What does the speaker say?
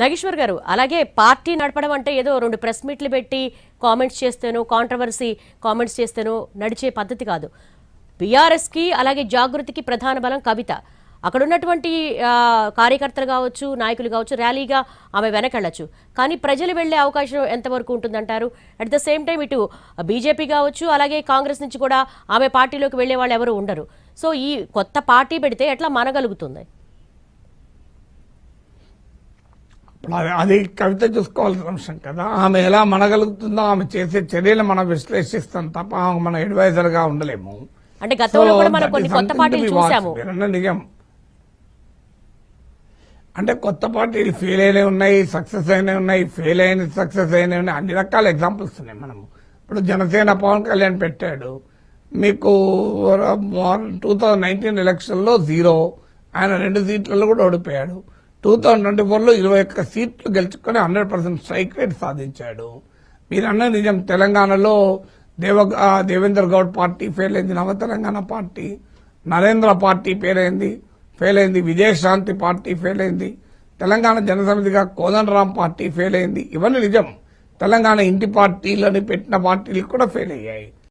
నాగేశ్వర్ గారు, అలాగే పార్టీ నడపడం అంటే ఏదో 2 ప్రెస్ మీట్లు పెట్టి కామెంట్స్ చేస్తేనో, కాంట్రవర్సీ కామెంట్స్ చేస్తేనో నడిచే పద్ధతి కాదు. బీఆర్ఎస్కి అలాగే జాగృతికి ప్రధాన బలం కవిత. అక్కడ ఉన్నటువంటి కార్యకర్తలు కావచ్చు, నాయకులు కావచ్చు, ర్యాలీగా ఆమె వెనకెళ్ళచ్చు. కానీ ప్రజలు వెళ్లే అవకాశం ఎంతవరకు ఉంటుందంటారు? అట్ ద సేమ్ టైం ఇటు బీజేపీ కావచ్చు, అలాగే కాంగ్రెస్ నుంచి కూడా ఆమె పార్టీలోకి వెళ్లే వాళ్ళు ఎవరు ఉండరు. సో ఈ కొత్త పార్టీ పెడితే ఎట్లా మనగలుగుతుంది? అది కవిత చూసుకోవాల్సిన అంశం కదా. ఆమె ఎలా మనగలుగుతుందో ఆమె చేసే చర్యలు మనం విశ్లేషిస్తాం తప్ప మన అడ్వైజర్ గా ఉండలేము. అంటే గతంలో కూడా మనం కొన్ని కొత్త పార్టీలు చూసాము. నిజం అంటే కొత్త పార్టీలు ఫెయిల్ అయినవి ఉన్నాయి, సక్సెస్ అయినవి ఉన్నాయి, ఫెయిల్ అయిన సక్సెస్ అయినవి ఉన్నాయి. అన్ని రకాల ఎగ్జాంపుల్స్ ఉన్నాయి. మనము ఇప్పుడు జనసేన పవన్ కళ్యాణ్ పెట్టాడు, మీకు 2019 ఎలక్షన్లో 0, ఆయన 2 సీట్లలో కూడా ఓడిపోయాడు. 2024లో 21 సీట్లు గెలుచుకొని 100% స్ట్రైక్ రేట్ సాధించాడు. మీరన్న నిజం, తెలంగాణలో దేవేందర్ గౌడ్ పార్టీ ఫెయిల్ అయింది, నవ Telangana party, Narendra party fail అయింది, విజయశాంతి పార్టీ ఫెయిల్ అయింది, తెలంగాణ జనసమితిగా కోదండరాం పార్టీ ఫెయిల్ అయింది. ఇవన్నీ నిజం. తెలంగాణ ఇంటి పార్టీలని పెట్టిన పార్టీలు కూడా ఫెయిల్ అయ్యాయి.